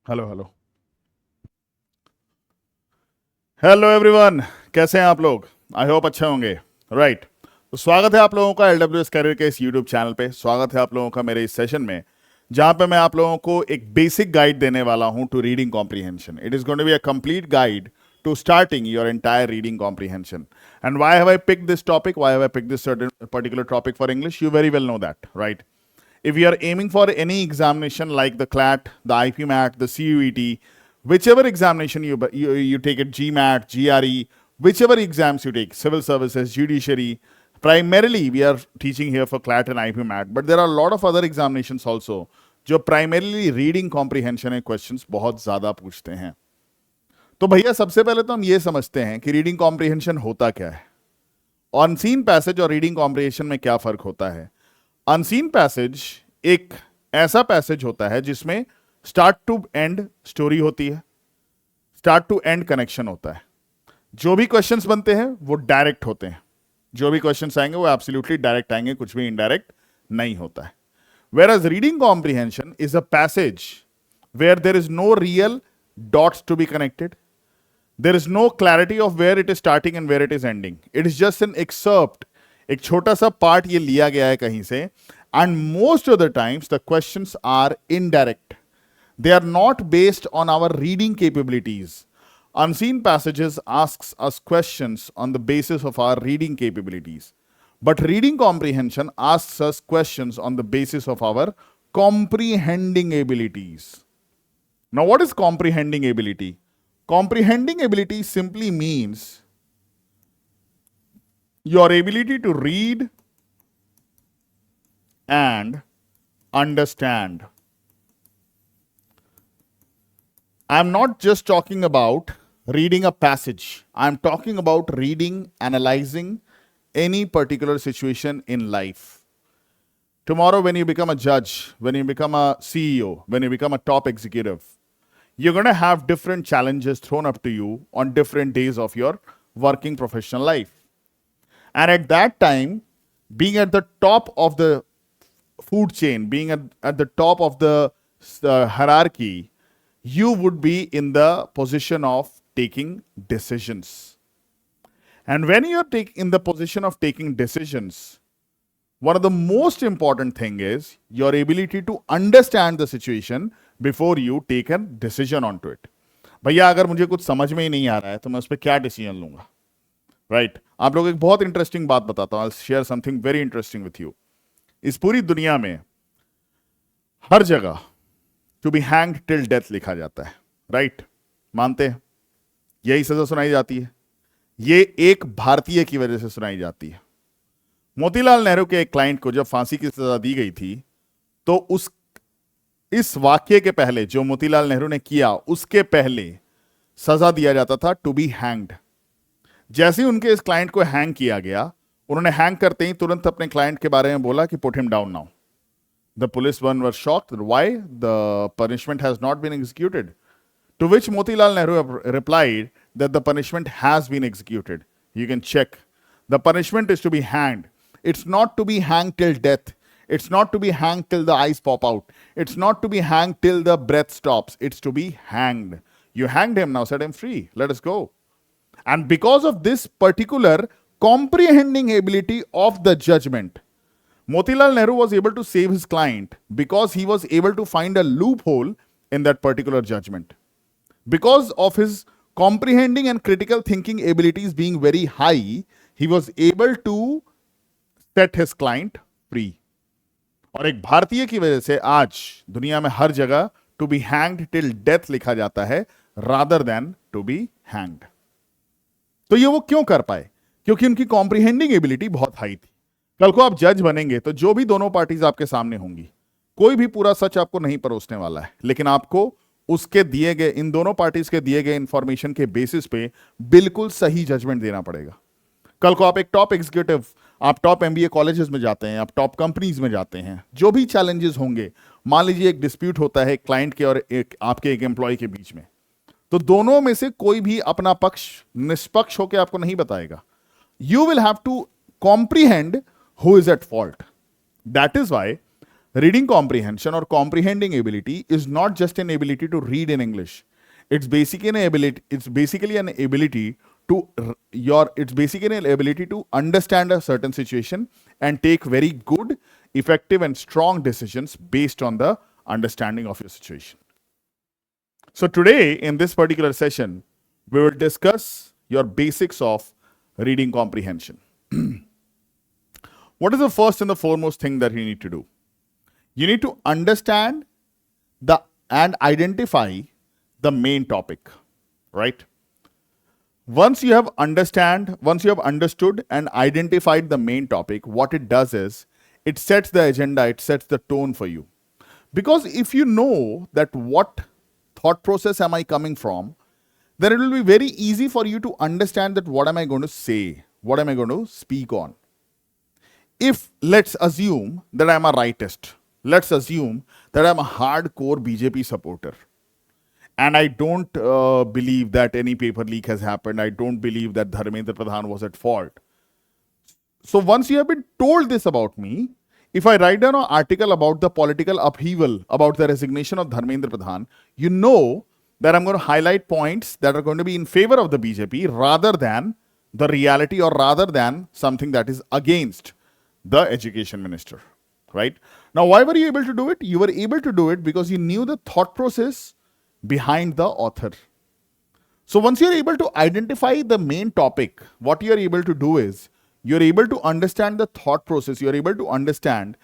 Hello hello hello everyone, कैसे हैं आप लोग? आई होप अच्छे होंगे। राइट। तो स्वागत है आप लोगों का एलडब्ल्यूएस करियर के इस यूट्यूब चैनल पे। स्वागत है आप लोगों का मेरे इस सेशन में, जहां पे मैं आप लोगों को एक बेसिक गाइड देने वाला हूं to reading comprehension. It is going to be a complete guide to starting your entire reading comprehension. And why have I pick this topic, why have I pick this particular topic for English? You very well know that, right? If you are aiming for any examination like the CLAT, the IPMAT, the CUET, whichever examination you take it, GMAT, GRE, whichever exams you take, civil services, judiciary, primarily we are teaching here for CLAT and IPMAT, but there are a lot of other examinations also जो primarily reading comprehension है questions बहुत ज़्यादा पूछते हैं। तो भैया सबसे पहले तो हम ये समझते हैं कि रीडिंग कॉम्प्रिहेंशन होता क्या है, अनसीन पैसेज और रीडिंग कॉम्प्रिहेंशन में क्या फर्क होता है। अनसीन पैसेज एक ऐसा पैसेज होता है जिसमें स्टार्ट टू एंड स्टोरी होती है, स्टार्ट टू एंड कनेक्शन होता है। जो भी क्वेश्चंस बनते हैं वो डायरेक्ट होते हैं, जो भी क्वेश्चंस आएंगे वो एब्सोल्युटली डायरेक्ट आएंगे, कुछ भी इनडायरेक्ट नहीं होता है। Whereas reading comprehension is a passage where there is no real dots to be connected. There is no clarity of where it is starting and where it is ending. It is just an excerpt. एक छोटा सा part ये लिया गया है कहीं से, and most of the times the questions are indirect. They are not based on our reading capabilities. Unseen passages asks us questions on the basis of our reading capabilities. But reading comprehension asks us questions on the basis of our comprehending abilities. Now, what is comprehending ability? Comprehending ability simply means your ability to read and understand. I'm not just talking about reading a passage. I'm talking about reading, analyzing any particular situation in life. Tomorrow, when you become a judge, when you become a CEO, when you become a top executive, you're going to have different challenges thrown up to you on different days of your working professional life. And at that time, being at the top of the food chain, being at the top of the hierarchy, you would be in the position of taking decisions. And when you're in the position of taking decisions, one of the most important thing is your ability to understand the situation before you take a decision onto it. भैया अगर मुझे कुछ समझ में ही नहीं आ रहा है तो मैं उस पर क्या डिसीजन लूंगा, राइट? आप लोग एक बहुत इंटरेस्टिंग बात बताता हूं, I share something very interesting with you. इस पूरी दुनिया में हर जगह to be hanged till death लिखा जाता है, राइट? मानते हैं यही सजा सुनाई जाती है, ये एक भारतीय की वजह से सुनाई जाती है। मोतीलाल नेहरू के एक क्लाइंट को जब फांसी की सजा दी गई थी तो इस वाक्य के पहले जो मोतीलाल नेहरू ने किया उसके पहले सजा दिया जाता था टू बी हैंग्ड। जैसे ही उनके इस क्लाइंट को हैंग किया गया, उन्होंने हैंग करते ही तुरंत अपने क्लाइंट के बारे में बोला कि put him down now. The police one were shocked why the punishment has not been executed, to which Motilal Nehru replied that the punishment has been executed. You can check, the punishment is to be hanged. It's not to be hanged till death. It's not to be hanged till the eyes pop out. It's not to be hanged till the breath stops. It's to be hanged. You hanged him, now set him free. Let us go. And because of this particular comprehending ability of the judgment, Motilal Nehru was able to save his client because he was able to find a loophole in that particular judgment. Because of his comprehending and critical thinking abilities being very high, he was able to set his client free. और एक भारतीय की वजह से आज दुनिया में हर जगह to be hanged till death लिखा जाता है rather than to be hanged. तो ये वो क्यों कर पाए? क्योंकि उनकी कॉम्प्रिहेंडिंग एबिलिटी बहुत हाई थी। कल को आप जज बनेंगे तो जो भी दोनों पार्टीज आपके सामने होंगी, कोई भी पूरा सच आपको नहीं परोसने वाला है, लेकिन आपको उसके दिए गए, इन दोनों पार्टीज के दिए गए इंफॉर्मेशन के बेसिस पे बिल्कुल सही जजमेंट देना पड़ेगा। कल को आप एक टॉप एग्जीक्यूटिव, आप टॉप एमबीए कॉलेजेस में जाते हैं, आप टॉप कंपनीज में जाते हैं, जो भी चैलेंजेस होंगे, मान लीजिए एक डिस्प्यूट होता है क्लाइंट के और आपके एक एम्प्लॉय के बीच में, तो दोनों में से कोई भी अपना पक्ष निष्पक्ष होकर आपको नहीं बताएगा। You will have to comprehend who is at fault. That is why Reading comprehension or comprehending ability is not just an ability to read in English. It's basically an ability. It's basically an ability to It's basically an ability to understand a certain situation and take very good, effective, and strong decisions based on the understanding of your situation. So today, in this particular session, we will discuss your basics of reading comprehension. What is the first and the foremost thing that you need to do? You need to understand and identify the main topic, right? Once you have understood and identified the main topic, what it does is it sets the agenda, it sets the tone for you. Because if you know that what thought process am I coming from, then it will be very easy for you to understand that what am I going to say, what am I going to speak on. If let's assume that I'm a rightist, let's assume that I'm a hardcore BJP supporter, and I don't believe that any paper leak has happened. I don't believe that Dharmendra Pradhan was at fault. So once you have been told this about me, if I write down an article about the political upheaval, about the resignation of Dharmendra Pradhan, you know that I'm going to highlight points that are going to be in favor of the BJP rather than the reality or rather than something that is against the education minister, right? Now, why were you able to do it? You were able to do it because you knew the thought process behind the author. So once you're able to identify the main topic, what you're able to do is you're able to understand the thought process. You're able to understand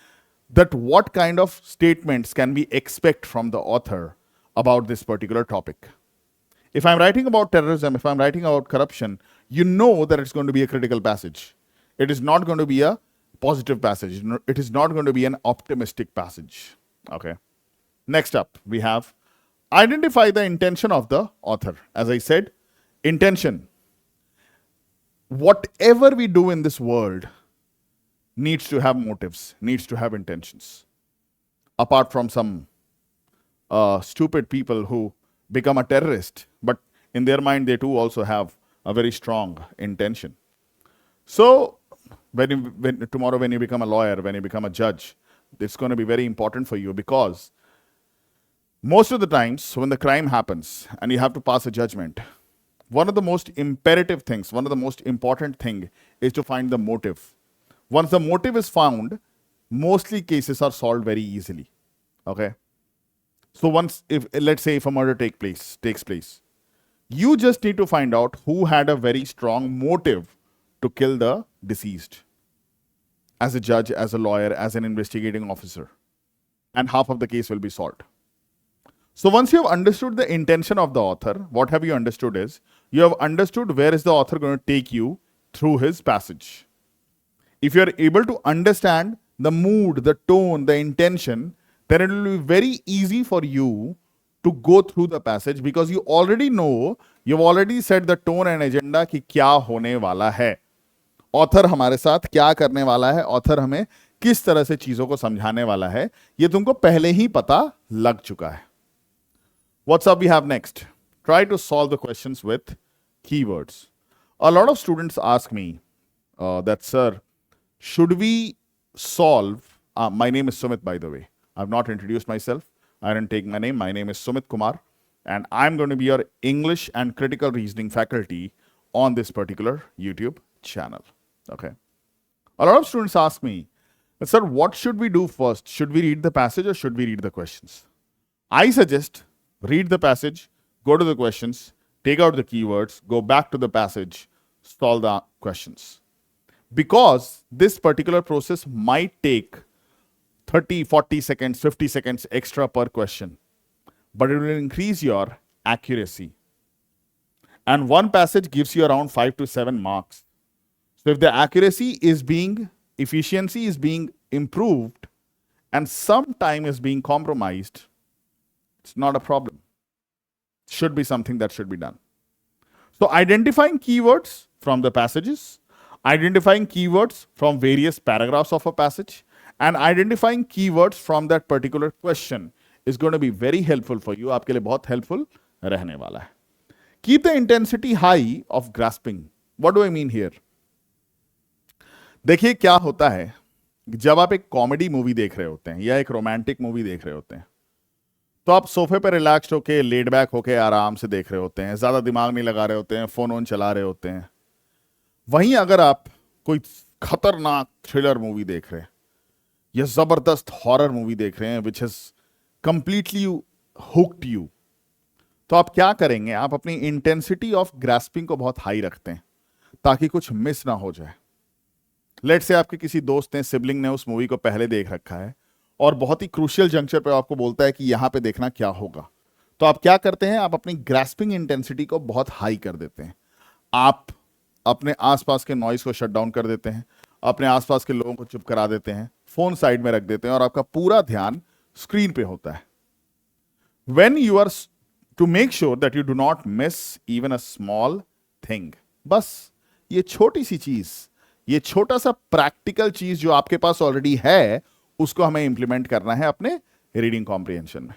that what kind of statements can we expect from the author about this particular topic. If I'm writing about terrorism, if I'm writing about corruption, you know that it's going to be a critical passage. It is not going to be a positive passage. It is not going to be an optimistic passage. Okay. Next up, we have identify the intention of the author. As I said, intention. Whatever we do in this world needs to have motives, needs to have intentions. Apart from some stupid people who become a terrorist, but in their mind they too also have a very strong intention. So tomorrow when you become a lawyer, when you become a judge, it's going to be very important for you because most of the times when the crime happens and you have to pass a judgment, one of the most imperative things, one of the most important thing is to find the motive. Once the motive is found, mostly cases are solved very easily. Okay. So let's say if a murder takes place, you just need to find out who had a very strong motive to kill the deceased. As a judge, as a lawyer, as an investigating officer, and half of the case will be solved. So once you have understood the intention of the author, what have you understood is, you have understood where is the author going to take you through his passage. If you are able to understand the mood, the tone, the intention, then it will be very easy for you to go through the passage because you already know, you've already set the tone and agenda कि क्या होने वाला है. Author हमारे साथ क्या करने वाला है, ऑथर हमें किस तरह से चीजों को समझाने वाला है, ये तुमको पहले ही पता लग चुका है. What's up we have next? Try to solve the questions with keywords. A lot of students ask me that, sir, should we solve, my name is Sumit, by the way. I've not introduced myself. I didn't take my name. My name is Sumit Kumar, and I'm going to be your English and critical reasoning faculty on this particular YouTube channel. Okay. A lot of students ask me, sir, what should we do first? Should we read the passage or should we read the questions? I suggest read the passage, go to the questions, take out the keywords, go back to the passage, solve the questions. Because this particular process might take 30, 40 seconds, 50 seconds extra per question, but it will increase your accuracy. And one passage gives you around 5 to 7 marks. So if the efficiency is being improved and some time is being compromised, it's not a problem. Should be something that should be done. So identifying keywords from the passages, identifying keywords from various paragraphs of a passage, and identifying keywords from that particular question is going to be very helpful for you. आपके लिए बहुत helpful रहने वाला है. Keep the intensity high of grasping. What do I mean here? देखिए क्या होता है जब आप एक कॉमेडी मूवी देख रहे होते हैं या एक रोमांटिक मूवी देख रहे होते हैं, तो आप सोफे पे रिलैक्स्ड होके, लेड बैक होके आराम से देख रहे होते हैं, ज्यादा दिमाग नहीं लगा रहे होते हैं, फोन ऑन चला रहे होते हैं। वहीं अगर आप कोई खतरनाक थ्रिलर मूवी देख रहे हैं या जबरदस्त हॉरर मूवी देख रहे हैं which has completely hooked you, तो आप क्या करेंगे? आप अपनी इंटेंसिटी ऑफ ग्रास्पिंग को बहुत हाई रखते हैं ताकि कुछ मिस ना हो जाए। लेट से आपके किसी दोस्त ने, सिबलिंग ने उस मूवी को पहले देख रखा है और बहुत ही क्रूशियल जंक्चर पे आपको बोलता है कि यहां पे देखना क्या होगा, तो आप क्या करते हैं? आप अपनी ग्रास्पिंग इंटेंसिटी को बहुत हाई कर देते हैं। आप अपने आसपास के नॉइस को शट डाउन कर देते हैं, अपने आसपास के लोगों को चुप करा देते हैं, फोन साइड में रख देते हैं और आपका पूरा ध्यान स्क्रीन पे होता है। When you are to make sure that you do not miss even a small thing, बस ये छोटी सी चीज, ये छोटा सा प्रैक्टिकल चीज जो आपके पास ऑलरेडी है, उसको हमें इंप्लीमेंट करना है अपने रीडिंग कॉम्प्रिहेंशन में।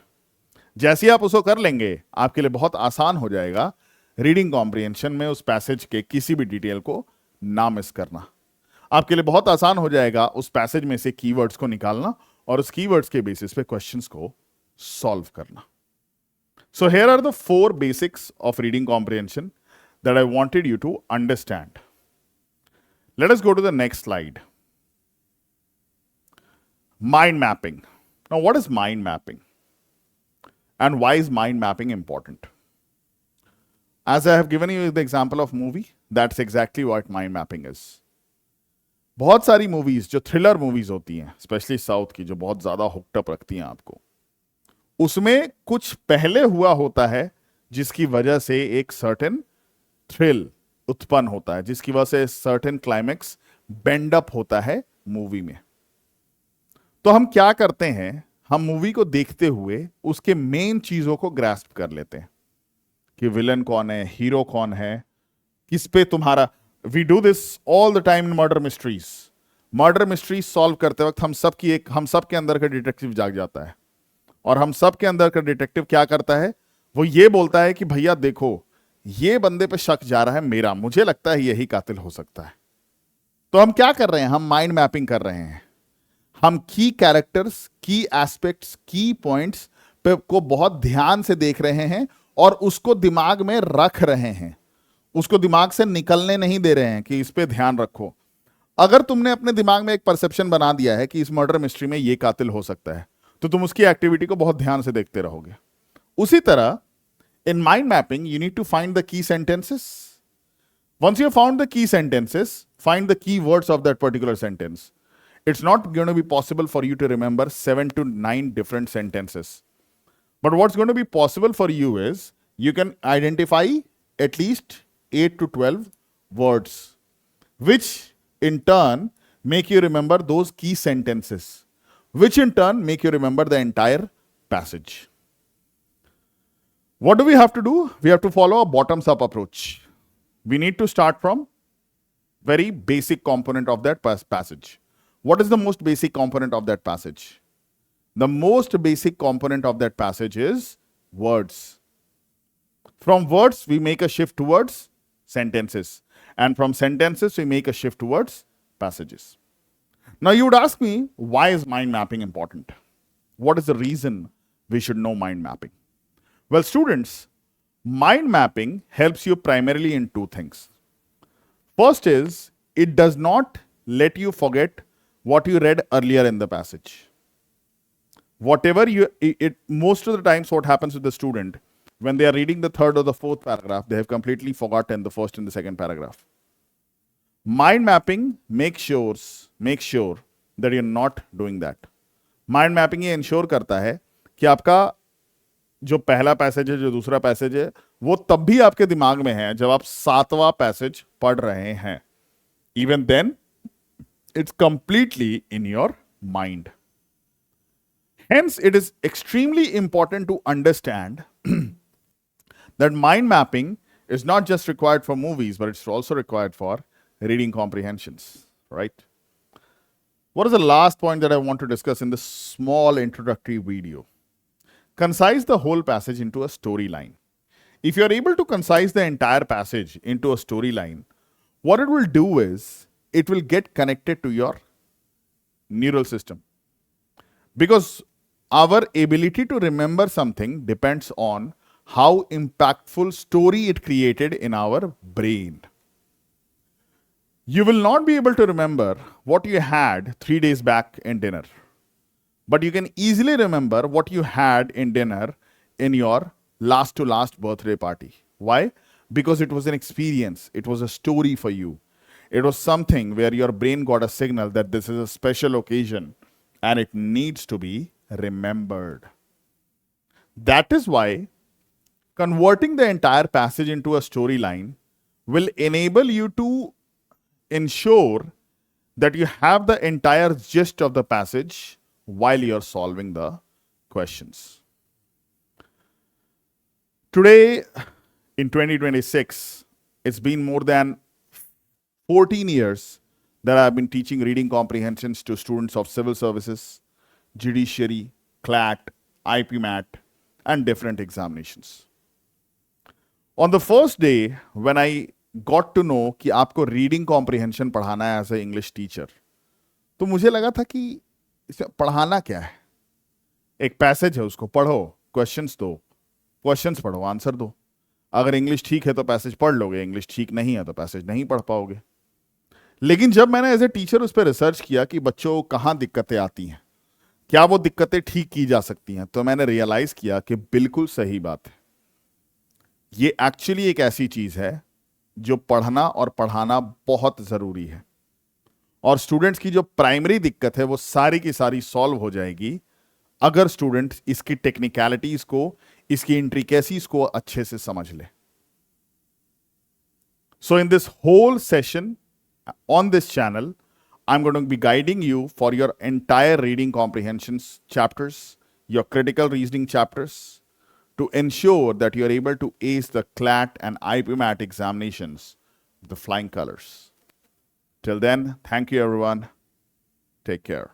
जैसे ही आप उसको कर लेंगे, आपके लिए बहुत आसान हो जाएगा रीडिंग कॉम्प्रिहेंशन में उस पैसेज के किसी भी डिटेल को ना मिस करना। आपके लिए बहुत आसान हो जाएगा उस पैसेज में से कीवर्ड्स को निकालना और उस कीवर्ड्स के बेसिस पे क्वेश्चंस को सॉल्व करना। So here are the 4 basics of reading comprehension that I wanted you to understand. Let us go to the next slide. Mind mapping. Now, what is mind mapping? And why is mind mapping important? As I have given you the example of movie, that's exactly what mind mapping is. बहुत सारी movies जो thriller movies होती हैं, specially south की, जो बहुत ज्यादा hooked up रखती हैं आपको, उसमें कुछ पहले हुआ होता है जिसकी वजह से एक सर्टेन थ्रिल उत्पन्न होता है, जिसकी वजह से सर्टेन क्लाइमेक्स बेंड अप होता है मूवी में। तो हम क्या करते हैं? हम मूवी को देखते हुए उसके मेन चीजों को ग्रास्प कर लेते हैं कि विलन कौन है, हीरो कौन है, किस पे तुम्हारा। We do this all the time in murder mysteries. Murder mysteries solve करते वक्त हम सब के अंदर का डिटेक्टिव जाग जाता है और हम सब के अंदर का डिटेक्टिव क्या करता है? वो ये बोलता है कि भैया देखो, ये बंदे पे शक जा रहा है मेरा, मुझे लगता है यही कातिल हो सकता है। तो हम क्या कर रहे हैं? हम माइंड मैपिंग कर रहे हैं। हम की कैरेक्टर्स, की एस्पेक्ट्स, की पॉइंट्स पे को बहुत ध्यान से देख रहे हैं और उसको दिमाग में रख रहे हैं, उसको दिमाग से निकलने नहीं दे रहे हैं कि इस पे ध्यान रखो। अगर तुमने अपने दिमाग में एक परसेप्शन बना दिया है कि इस मर्डर मिस्ट्री में ये कातिल हो सकता है, तो तुम उसकी एक्टिविटी को बहुत ध्यान से देखते रहोगे। उसी तरह in mind mapping you need to find the key sentences. Once you found the key sentences, find the key words of that particular sentence. It's not going to be possible for you to remember 7 to 9 different sentences. But what's going to be possible for you is you can identify at least 8 to 12 words, which in turn make you remember those key sentences, which in turn make you remember the entire passage. What do we have to do? We have to follow a bottoms-up approach. We need to start from very basic component of that passage. What is the most basic component of that passage? The most basic component of that passage is words. From words, we make a shift towards sentences. And from sentences, we make a shift towards passages. Now, you would ask me, why is mind mapping important? What is the reason we should know mind mapping? Well, students, mind mapping helps you primarily in 2 things. First is, it does not let you forget what you read earlier in the passage. Whatever most of the times what happens with the student, when they are reading the 3rd or the 4th paragraph, they have completely forgotten the 1st and the 2nd paragraph. Mind mapping makes sure that you're not doing that. Mind mapping ये ensure करता है कि आपका जो पहला passage है, जो दूसरा पैसेज है, वो तब भी आपके दिमाग में है जब आप 7वां पैसेज पढ़ रहे हैं. Even then, it's completely in your mind. Hence, it is extremely important to understand that mind mapping is not just required for movies, but it's also required for reading comprehensions, right? What is the last point that I want to discuss in this small introductory video? Concise the whole passage into a storyline. If you are able to concise the entire passage into a storyline, what it will do is, it will get connected to your neural system. Because our ability to remember something depends on how impactful story it created in our brain. You will not be able to remember what you had 3 days back in dinner, but you can easily remember what you had in dinner in your last to last birthday party. Why? Because it was an experience, it was a story for you. It was something where your brain got a signal that this is a special occasion and it needs to be remembered. That is why converting the entire passage into a storyline will enable you to ensure that you have the entire gist of the passage while you're solving the questions. Today, in 2026, it's been more than 14 years that I've been teaching reading comprehensions to students of civil services, judiciary, CLAT, IPMAT, and different examinations. On the first day, when I got to know कि आपको reading comprehension पढ़ाना है as a English teacher, तो मुझे लगा था कि इसमें पढ़ाना क्या है. एक पैसेज है, उसको पढ़ो, क्वेश्चंस दो, क्वेश्चंस पढ़ो, आंसर दो. अगर इंग्लिश ठीक है तो पैसेज पढ़ लोगे, इंग्लिश ठीक नहीं है तो पैसेज नहीं पढ़ पाओगे. लेकिन जब मैंने एज ए टीचर उस पर रिसर्च किया कि बच्चों को कहाँ दिक्कतें आती हैं, क्या वो दिक्कतें ठीक की जा सकती हैं, तो मैंने रियलाइज किया कि बिल्कुल सही बात है. ये एक्चुअली एक ऐसी चीज है जो पढ़ना और पढ़ाना बहुत जरूरी है. और स्टूडेंट्स की जो प्राइमरी दिक्कत है वो सारी की सारी सॉल्व हो जाएगी अगर स्टूडेंट इसकी टेक्निकलिटीज को, इसकी इंट्रिकेसीज को अच्छे से समझ ले. So in this whole session on this channel, I'm going to be guiding you for your entire reading comprehensions chapters, your critical reasoning chapters, to ensure that you're able to ace the CLAT and IPMAT examinations with the flying colors. Till then, thank you everyone. Take care.